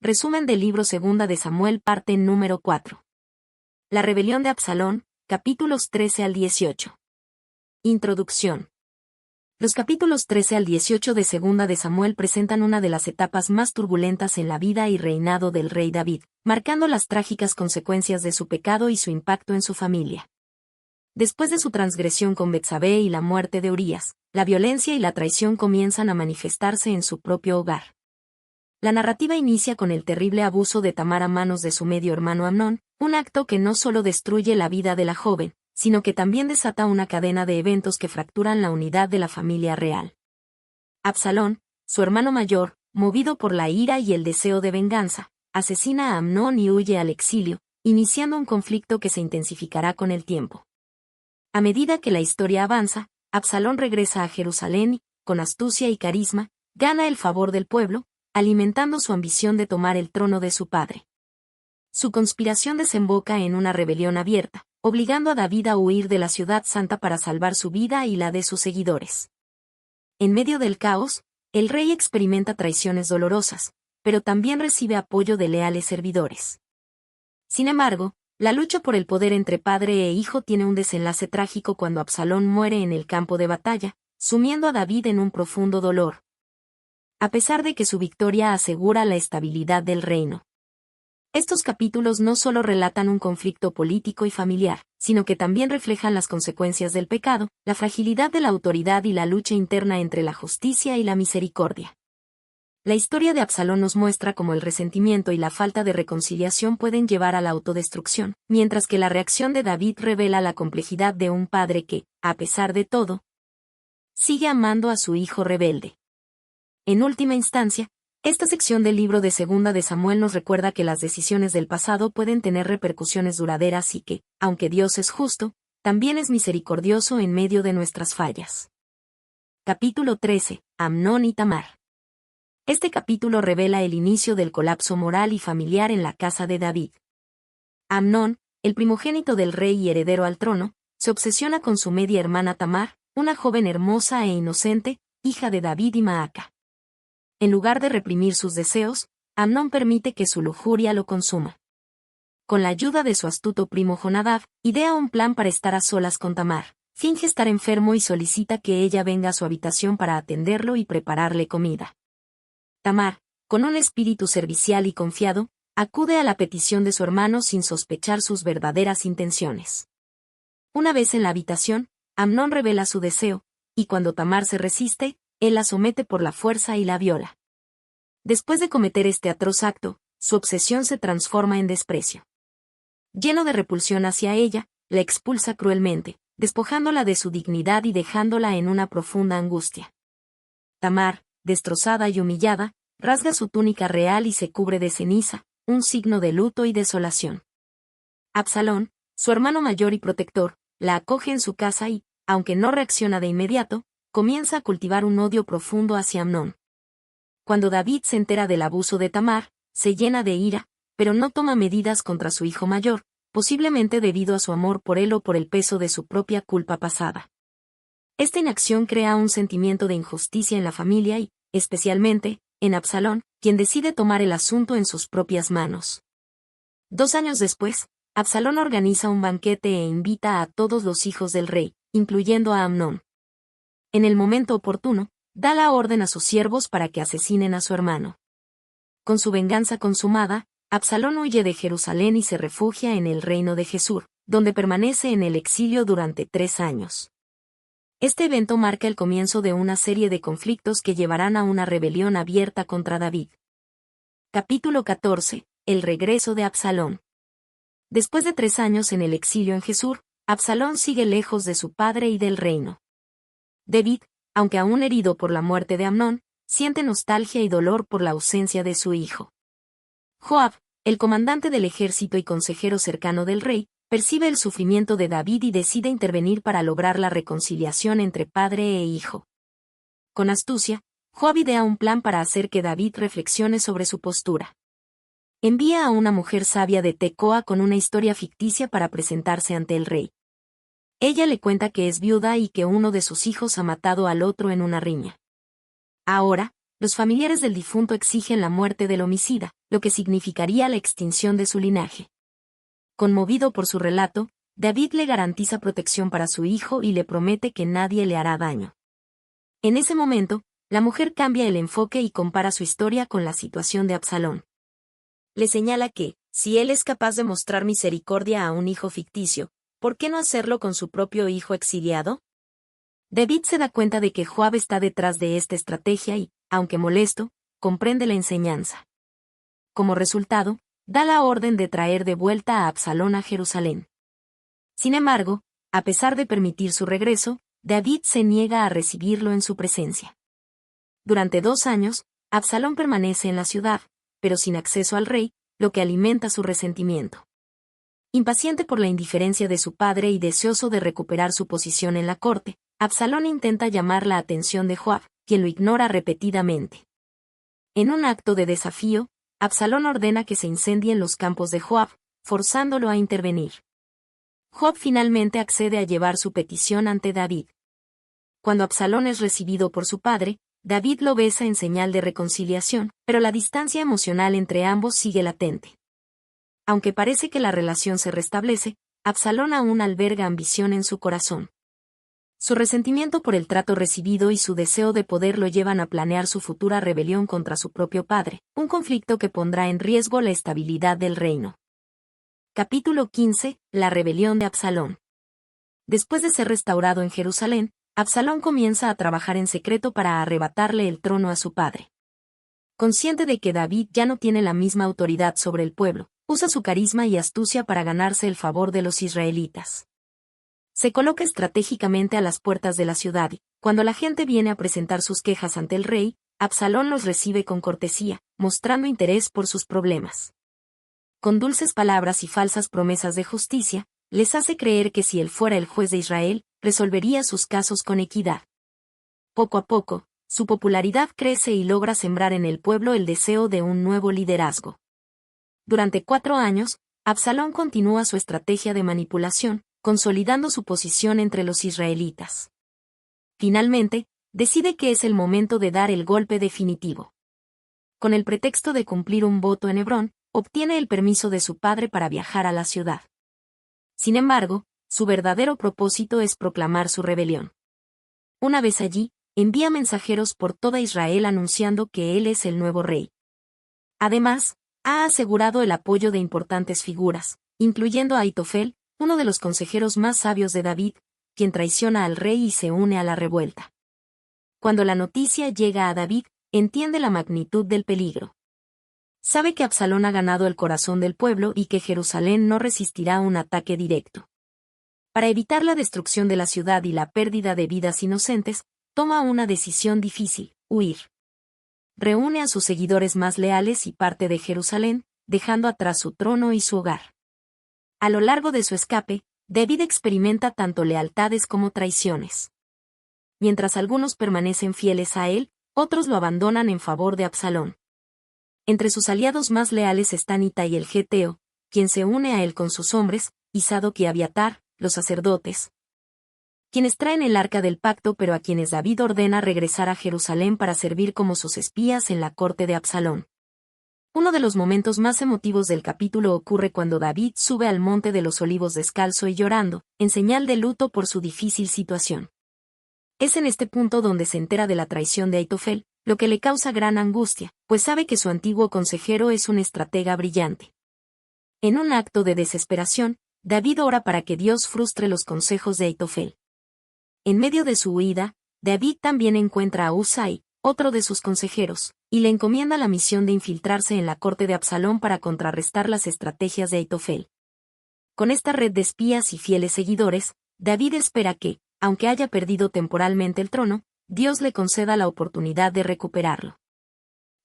Resumen del libro Segunda de Samuel, parte número 4. La rebelión de Absalón, capítulos 13 al 18. Introducción. Los capítulos 13 al 18 de Segunda de Samuel presentan una de las etapas más turbulentas en la vida y reinado del rey David, marcando las trágicas consecuencias de su pecado y su impacto en su familia. Después de su transgresión con Betsabé y la muerte de Urías, la violencia y la traición comienzan a manifestarse en su propio hogar. La narrativa inicia con el terrible abuso de Tamar a manos de su medio hermano Amnón, un acto que no solo destruye la vida de la joven, sino que también desata una cadena de eventos que fracturan la unidad de la familia real. Absalón, su hermano mayor, movido por la ira y el deseo de venganza, asesina a Amnón y huye al exilio, iniciando un conflicto que se intensificará con el tiempo. A medida que la historia avanza, Absalón regresa a Jerusalén y, con astucia y carisma, gana el favor del pueblo, alimentando su ambición de tomar el trono de su padre. Su conspiración desemboca en una rebelión abierta, obligando a David a huir de la ciudad santa para salvar su vida y la de sus seguidores. En medio del caos, el rey experimenta traiciones dolorosas, pero también recibe apoyo de leales servidores. Sin embargo, la lucha por el poder entre padre e hijo tiene un desenlace trágico cuando Absalón muere en el campo de batalla, sumiendo a David en un profundo dolor. A pesar de que su victoria asegura la estabilidad del reino. Estos capítulos no solo relatan un conflicto político y familiar, sino que también reflejan las consecuencias del pecado, la fragilidad de la autoridad y la lucha interna entre la justicia y la misericordia. La historia de Absalón nos muestra cómo el resentimiento y la falta de reconciliación pueden llevar a la autodestrucción, mientras que la reacción de David revela la complejidad de un padre que, a pesar de todo, sigue amando a su hijo rebelde. En última instancia, esta sección del libro de Segunda de Samuel nos recuerda que las decisiones del pasado pueden tener repercusiones duraderas y que, aunque Dios es justo, también es misericordioso en medio de nuestras fallas. Capítulo 13. Amnón y Tamar. Este capítulo revela el inicio del colapso moral y familiar en la casa de David. Amnón, el primogénito del rey y heredero al trono, se obsesiona con su media hermana Tamar, una joven hermosa e inocente, hija de David y Maaca. En lugar de reprimir sus deseos, Amnón permite que su lujuria lo consuma. Con la ayuda de su astuto primo Jonadab, idea un plan para estar a solas con Tamar. Finge estar enfermo y solicita que ella venga a su habitación para atenderlo y prepararle comida. Tamar, con un espíritu servicial y confiado, acude a la petición de su hermano sin sospechar sus verdaderas intenciones. Una vez en la habitación, Amnón revela su deseo, y cuando Tamar se resiste, él la somete por la fuerza y la viola. Después de cometer este atroz acto, su obsesión se transforma en desprecio. Lleno de repulsión hacia ella, la expulsa cruelmente, despojándola de su dignidad y dejándola en una profunda angustia. Tamar, destrozada y humillada, rasga su túnica real y se cubre de ceniza, un signo de luto y desolación. Absalón, su hermano mayor y protector, la acoge en su casa y, aunque no reacciona de inmediato, comienza a cultivar un odio profundo hacia Amnón. Cuando David se entera del abuso de Tamar, se llena de ira, pero no toma medidas contra su hijo mayor, posiblemente debido a su amor por él o por el peso de su propia culpa pasada. Esta inacción crea un sentimiento de injusticia en la familia y, especialmente, en Absalón, quien decide tomar el asunto en sus propias manos. 2 años después, Absalón organiza un banquete e invita a todos los hijos del rey, incluyendo a Amnón. En el momento oportuno, da la orden a sus siervos para que asesinen a su hermano. Con su venganza consumada, Absalón huye de Jerusalén y se refugia en el reino de Jesús, donde permanece en el exilio durante 3 años. Este evento marca el comienzo de una serie de conflictos que llevarán a una rebelión abierta contra David. Capítulo 14. El regreso de Absalón. Después de 3 años en el exilio en Jesús, Absalón sigue lejos de su padre y del reino. David, aunque aún herido por la muerte de Amnón, siente nostalgia y dolor por la ausencia de su hijo. Joab, el comandante del ejército y consejero cercano del rey, percibe el sufrimiento de David y decide intervenir para lograr la reconciliación entre padre e hijo. Con astucia, Joab idea un plan para hacer que David reflexione sobre su postura. Envía a una mujer sabia de Tecoa con una historia ficticia para presentarse ante el rey. Ella le cuenta que es viuda y que uno de sus hijos ha matado al otro en una riña. Ahora, Los familiares del difunto exigen la muerte del homicida, lo que significaría la extinción de su linaje. Conmovido por su relato, David le garantiza protección para su hijo y le promete que nadie le hará daño. En ese momento, la mujer cambia el enfoque y compara su historia con la situación de Absalón. Le señala que, si él es capaz de mostrar misericordia a un hijo ficticio, ¿por qué no hacerlo con su propio hijo exiliado? David se da cuenta de que Joab está detrás de esta estrategia y, aunque molesto, comprende la enseñanza. Como resultado, da la orden de traer de vuelta a Absalón a Jerusalén. Sin embargo, a pesar de permitir su regreso, David se niega a recibirlo en su presencia. Durante 2 años, Absalón permanece en la ciudad, pero sin acceso al rey, lo que alimenta su resentimiento. Impaciente por la indiferencia de su padre y deseoso de recuperar su posición en la corte, Absalón intenta llamar la atención de Joab, quien lo ignora repetidamente. En un acto de desafío, Absalón ordena que se incendien los campos de Joab, forzándolo a intervenir. Joab finalmente accede a llevar su petición ante David. Cuando Absalón es recibido por su padre, David lo besa en señal de reconciliación, pero la distancia emocional entre ambos sigue latente. Aunque parece que la relación se restablece, Absalón aún alberga ambición en su corazón. Su resentimiento por el trato recibido y su deseo de poder lo llevan a planear su futura rebelión contra su propio padre, un conflicto que pondrá en riesgo la estabilidad del reino. Capítulo 15. La rebelión de Absalón. Después de ser restaurado en Jerusalén, Absalón comienza a trabajar en secreto para arrebatarle el trono a su padre. Consciente de que David ya no tiene la misma autoridad sobre el pueblo, usa su carisma y astucia para ganarse el favor de los israelitas. Se coloca estratégicamente a las puertas de la ciudad y, cuando la gente viene a presentar sus quejas ante el rey, Absalón los recibe con cortesía, mostrando interés por sus problemas. Con dulces palabras y falsas promesas de justicia, les hace creer que si él fuera el juez de Israel, resolvería sus casos con equidad. Poco a poco, su popularidad crece y logra sembrar en el pueblo el deseo de un nuevo liderazgo. Durante 4 años, Absalón continúa su estrategia de manipulación, consolidando su posición entre los israelitas. Finalmente, decide que es el momento de dar el golpe definitivo. Con el pretexto de cumplir un voto en Hebrón, obtiene el permiso de su padre para viajar a la ciudad. Sin embargo, su verdadero propósito es proclamar su rebelión. Una vez allí, envía mensajeros por toda Israel anunciando que él es el nuevo rey. Además, ha asegurado el apoyo de importantes figuras, incluyendo a Ahitofel, uno de los consejeros más sabios de David, quien traiciona al rey y se une a la revuelta. Cuando la noticia llega a David, entiende la magnitud del peligro. Sabe que Absalón ha ganado el corazón del pueblo y que Jerusalén no resistirá un ataque directo. Para evitar la destrucción de la ciudad y la pérdida de vidas inocentes, toma una decisión difícil: huir. Reúne a sus seguidores más leales y parte de Jerusalén, dejando atrás su trono y su hogar. A lo largo de su escape, David experimenta tanto lealtades como traiciones. Mientras algunos permanecen fieles a él, otros lo abandonan en favor de Absalón. Entre sus aliados más leales están Itai el Geteo, quien se une a él con sus hombres, y Sadoc y Abiatar, los sacerdotes, quienes traen el arca del pacto, pero a quienes David ordena regresar a Jerusalén para servir como sus espías en la corte de Absalón. Uno de los momentos más emotivos del capítulo ocurre cuando David sube al monte de los Olivos descalzo y llorando, en señal de luto por su difícil situación. Es en este punto donde se entera de la traición de Ahitofel, lo que le causa gran angustia, pues sabe que su antiguo consejero es un estratega brillante. En un acto de desesperación, David ora para que Dios frustre los consejos de Ahitofel. En medio de su huida, David también encuentra a Husai, otro de sus consejeros, y le encomienda la misión de infiltrarse en la corte de Absalón para contrarrestar las estrategias de Ahitofel. Con esta red de espías y fieles seguidores, David espera que, aunque haya perdido temporalmente el trono, Dios le conceda la oportunidad de recuperarlo.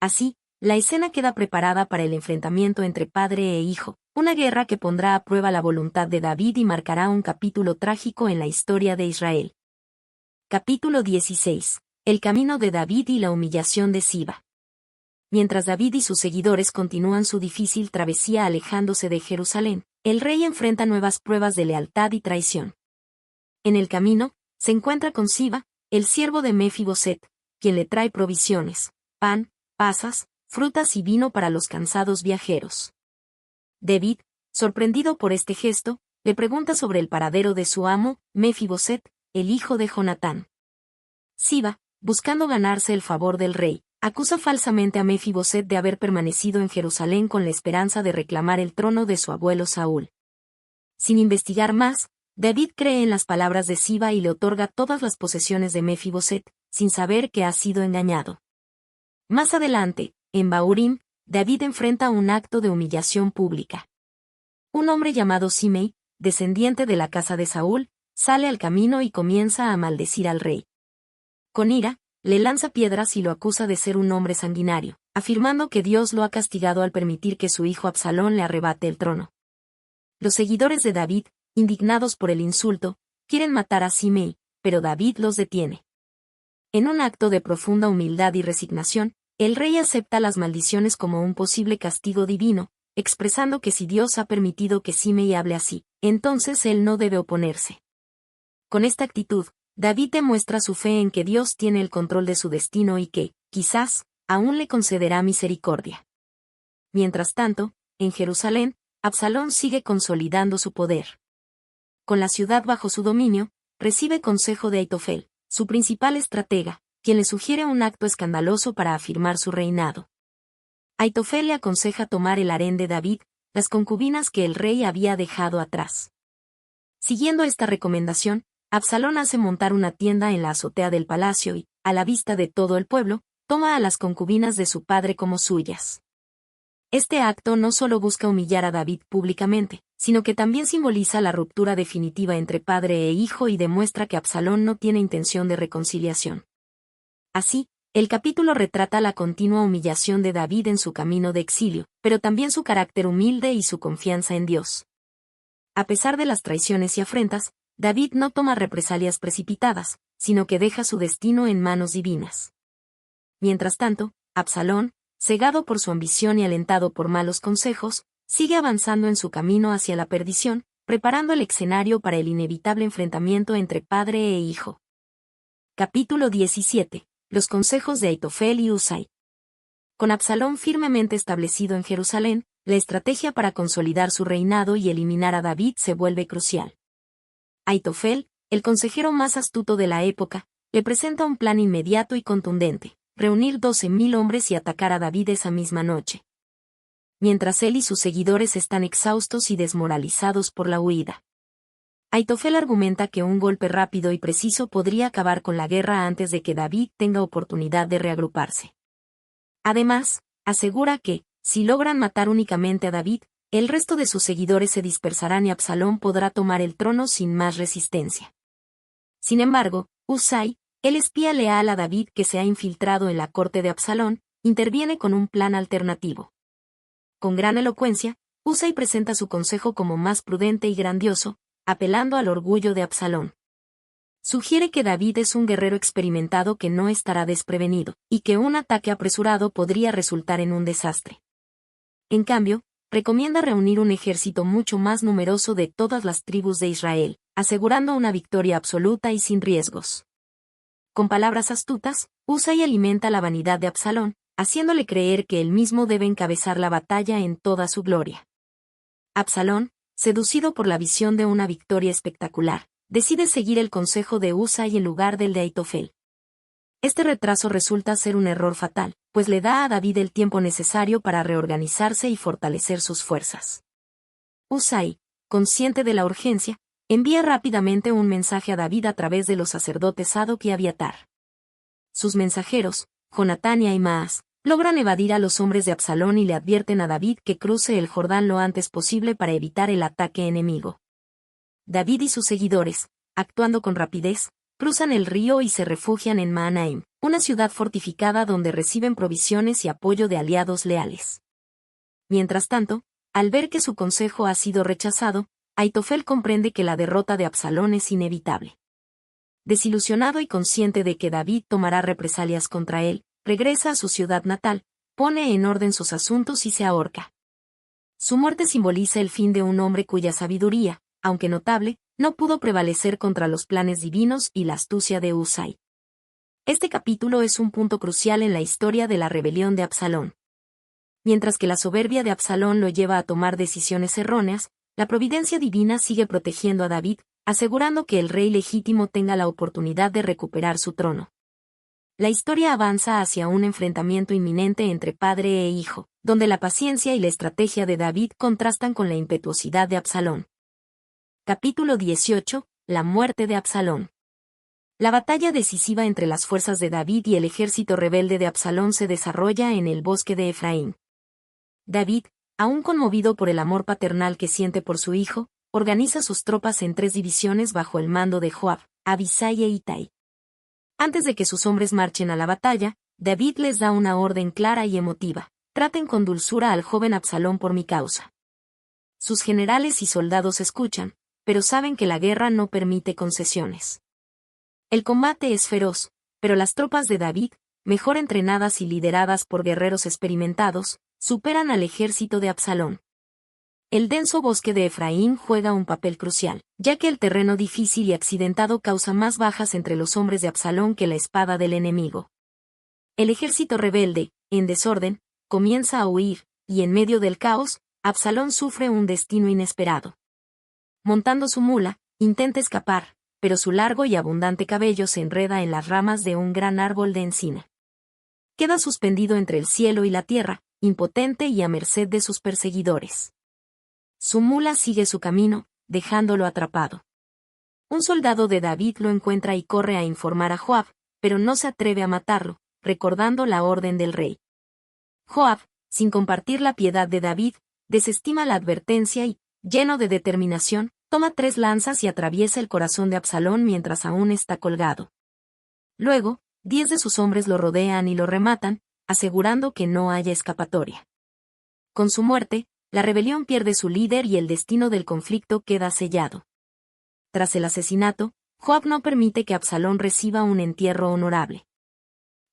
Así, la escena queda preparada para el enfrentamiento entre padre e hijo, una guerra que pondrá a prueba la voluntad de David y marcará un capítulo trágico en la historia de Israel. Capítulo 16. El camino de David y la humillación de Siba. Mientras David y sus seguidores continúan su difícil travesía alejándose de Jerusalén, el rey enfrenta nuevas pruebas de lealtad y traición. En el camino, se encuentra con Siba, el siervo de Mefiboset, quien le trae provisiones, pan, pasas, frutas y vino para los cansados viajeros. David, sorprendido por este gesto, le pregunta sobre el paradero de su amo, Mefiboset, el hijo de Jonatán. Siba, buscando ganarse el favor del rey, acusa falsamente a Mefiboset de haber permanecido en Jerusalén con la esperanza de reclamar el trono de su abuelo Saúl. Sin investigar más, David cree en las palabras de Siba y le otorga todas las posesiones de Mefiboset, sin saber que ha sido engañado. Más adelante, en Bahurim, David enfrenta un acto de humillación pública. Un hombre llamado Simei, descendiente de la casa de Saúl, sale al camino y comienza a maldecir al rey. Con ira, le lanza piedras y lo acusa de ser un hombre sanguinario, afirmando que Dios lo ha castigado al permitir que su hijo Absalón le arrebate el trono. Los seguidores de David, indignados por el insulto, quieren matar a Simei, pero David los detiene. En un acto de profunda humildad y resignación, el rey acepta las maldiciones como un posible castigo divino, expresando que si Dios ha permitido que Simei hable así, entonces él no debe oponerse. Con esta actitud, David demuestra su fe en que Dios tiene el control de su destino y que, quizás, aún le concederá misericordia. Mientras tanto, en Jerusalén, Absalón sigue consolidando su poder. Con la ciudad bajo su dominio, recibe consejo de Aitofel, su principal estratega, quien le sugiere un acto escandaloso para afirmar su reinado. Aitofel le aconseja tomar el harén de David, las concubinas que el rey había dejado atrás. Siguiendo esta recomendación, Absalón hace montar una tienda en la azotea del palacio y, a la vista de todo el pueblo, toma a las concubinas de su padre como suyas. Este acto no solo busca humillar a David públicamente, sino que también simboliza la ruptura definitiva entre padre e hijo y demuestra que Absalón no tiene intención de reconciliación. Así, el capítulo retrata la continua humillación de David en su camino de exilio, pero también su carácter humilde y su confianza en Dios. A pesar de las traiciones y afrentas, David no toma represalias precipitadas, sino que deja su destino en manos divinas. Mientras tanto, Absalón, cegado por su ambición y alentado por malos consejos, sigue avanzando en su camino hacia la perdición, preparando el escenario para el inevitable enfrentamiento entre padre e hijo. Capítulo 17. Los consejos de Aitofel y Husai. Con Absalón firmemente establecido en Jerusalén, la estrategia para consolidar su reinado y eliminar a David se vuelve crucial. Aitofel, el consejero más astuto de la época, le presenta un plan inmediato y contundente: reunir 12.000 hombres y atacar a David esa misma noche. Mientras él y sus seguidores están exhaustos y desmoralizados por la huida. Aitofel argumenta que un golpe rápido y preciso podría acabar con la guerra antes de que David tenga oportunidad de reagruparse. Además, asegura que, si logran matar únicamente a David, el resto de sus seguidores se dispersarán y Absalón podrá tomar el trono sin más resistencia. Sin embargo, Husai, el espía leal a David que se ha infiltrado en la corte de Absalón, interviene con un plan alternativo. Con gran elocuencia, Husai presenta su consejo como más prudente y grandioso, apelando al orgullo de Absalón. Sugiere que David es un guerrero experimentado que no estará desprevenido, y que un ataque apresurado podría resultar en un desastre. En cambio, recomienda reunir un ejército mucho más numeroso de todas las tribus de Israel, asegurando una victoria absoluta y sin riesgos. Con palabras astutas, Husai alimenta la vanidad de Absalón, haciéndole creer que él mismo debe encabezar la batalla en toda su gloria. Absalón, seducido por la visión de una victoria espectacular, decide seguir el consejo de Husai en lugar del de Aitofel. Este retraso resulta ser un error fatal, pues le da a David el tiempo necesario para reorganizarse y fortalecer sus fuerzas. Husai, consciente de la urgencia, envía rápidamente un mensaje a David a través de los sacerdotes Sadoc y Abiatar. Sus mensajeros, Jonatán y Ahimaas, logran evadir a los hombres de Absalón y le advierten a David que cruce el Jordán lo antes posible para evitar el ataque enemigo. David y sus seguidores, actuando con rapidez, cruzan el río y se refugian en Mahanaim, una ciudad fortificada donde reciben provisiones y apoyo de aliados leales. Mientras tanto, al ver que su consejo ha sido rechazado, Aitofel comprende que la derrota de Absalón es inevitable. Desilusionado y consciente de que David tomará represalias contra él, regresa a su ciudad natal, pone en orden sus asuntos y se ahorca. Su muerte simboliza el fin de un hombre cuya sabiduría, aunque notable, no pudo prevalecer contra los planes divinos y la astucia de Husai. Este capítulo es un punto crucial en la historia de la rebelión de Absalón. Mientras que la soberbia de Absalón lo lleva a tomar decisiones erróneas, la providencia divina sigue protegiendo a David, asegurando que el rey legítimo tenga la oportunidad de recuperar su trono. La historia avanza hacia un enfrentamiento inminente entre padre e hijo, donde la paciencia y la estrategia de David contrastan con la impetuosidad de Absalón. Capítulo 18. La muerte de Absalón. La batalla decisiva entre las fuerzas de David y el ejército rebelde de Absalón se desarrolla en el bosque de Efraín. David, aún conmovido por el amor paternal que siente por su hijo, organiza sus tropas en 3 divisiones bajo el mando de Joab, Abisai e Itai. Antes de que sus hombres marchen a la batalla, David les da una orden clara y emotiva: traten con dulzura al joven Absalón por mi causa. Sus generales y soldados escuchan, pero saben que la guerra no permite concesiones. El combate es feroz, pero las tropas de David, mejor entrenadas y lideradas por guerreros experimentados, superan al ejército de Absalón. El denso bosque de Efraín juega un papel crucial, ya que el terreno difícil y accidentado causa más bajas entre los hombres de Absalón que la espada del enemigo. El ejército rebelde, en desorden, comienza a huir, y en medio del caos, Absalón sufre un destino inesperado. Montando su mula, intenta escapar, pero su largo y abundante cabello se enreda en las ramas de un gran árbol de encina. Queda suspendido entre el cielo y la tierra, impotente y a merced de sus perseguidores. Su mula sigue su camino, dejándolo atrapado. Un soldado de David lo encuentra y corre a informar a Joab, pero no se atreve a matarlo, recordando la orden del rey. Joab, sin compartir la piedad de David, desestima la advertencia y, lleno de determinación, toma 3 lanzas y atraviesa el corazón de Absalón mientras aún está colgado. Luego, 10 de sus hombres lo rodean y lo rematan, asegurando que no haya escapatoria. Con su muerte, la rebelión pierde su líder y el destino del conflicto queda sellado. Tras el asesinato, Joab no permite que Absalón reciba un entierro honorable.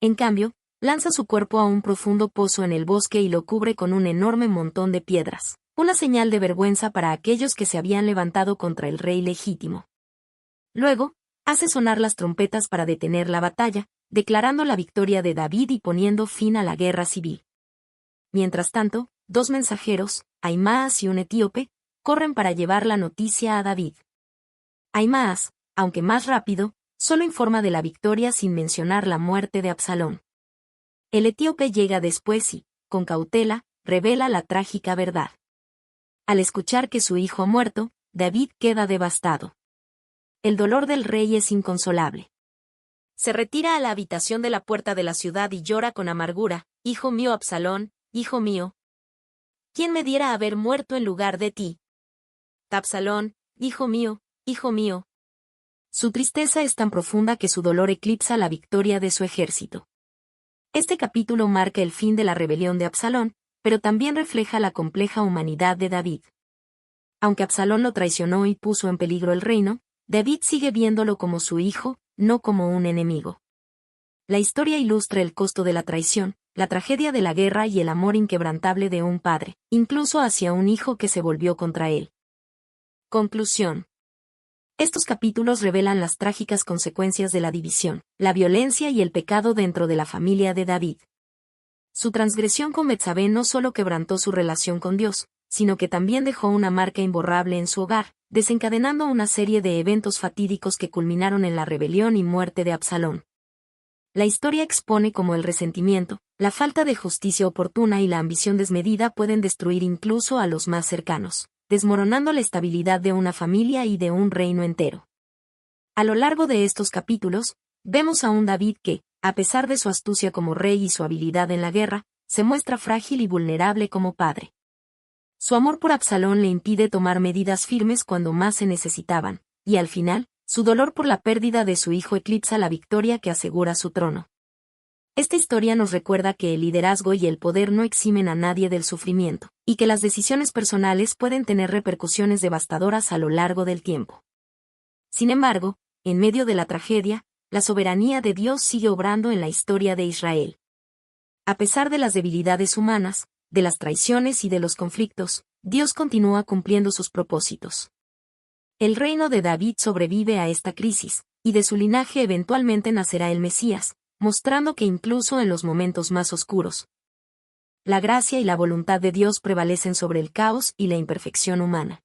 En cambio, lanza su cuerpo a un profundo pozo en el bosque y lo cubre con un enorme montón de piedras, una señal de vergüenza para aquellos que se habían levantado contra el rey legítimo. Luego, hace sonar las trompetas para detener la batalla, declarando la victoria de David y poniendo fin a la guerra civil. Mientras tanto, 2 mensajeros, Ahimaas y un etíope, corren para llevar la noticia a David. Ahimaas, aunque más rápido, solo informa de la victoria sin mencionar la muerte de Absalón. El etíope llega después y, con cautela, revela la trágica verdad. Al escuchar que su hijo ha muerto, David queda devastado. El dolor del rey es inconsolable. Se retira a la habitación de la puerta de la ciudad y llora con amargura: «Hijo mío Absalón, hijo mío, ¿quién me diera haber muerto en lugar de ti? Absalón, hijo mío, hijo mío». Su tristeza es tan profunda que su dolor eclipsa la victoria de su ejército. Este capítulo marca el fin de la rebelión de Absalón, pero también refleja la compleja humanidad de David. Aunque Absalón lo traicionó y puso en peligro el reino, David sigue viéndolo como su hijo, no como un enemigo. La historia ilustra el costo de la traición, la tragedia de la guerra y el amor inquebrantable de un padre, incluso hacia un hijo que se volvió contra él. Conclusión. Estos capítulos revelan las trágicas consecuencias de la división, la violencia y el pecado dentro de la familia de David. Su transgresión con Betsabé no solo quebrantó su relación con Dios, sino que también dejó una marca imborrable en su hogar, desencadenando una serie de eventos fatídicos que culminaron en la rebelión y muerte de Absalón. La historia expone cómo el resentimiento, la falta de justicia oportuna y la ambición desmedida pueden destruir incluso a los más cercanos, desmoronando la estabilidad de una familia y de un reino entero. A lo largo de estos capítulos, vemos a un David que, a pesar de su astucia como rey y su habilidad en la guerra, se muestra frágil y vulnerable como padre. Su amor por Absalón le impide tomar medidas firmes cuando más se necesitaban, y al final, su dolor por la pérdida de su hijo eclipsa la victoria que asegura su trono. Esta historia nos recuerda que el liderazgo y el poder no eximen a nadie del sufrimiento, y que las decisiones personales pueden tener repercusiones devastadoras a lo largo del tiempo. Sin embargo, en medio de la tragedia, la soberanía de Dios sigue obrando en la historia de Israel. A pesar de las debilidades humanas, de las traiciones y de los conflictos, Dios continúa cumpliendo sus propósitos. El reino de David sobrevive a esta crisis, y de su linaje eventualmente nacerá el Mesías, mostrando que incluso en los momentos más oscuros, la gracia y la voluntad de Dios prevalecen sobre el caos y la imperfección humana.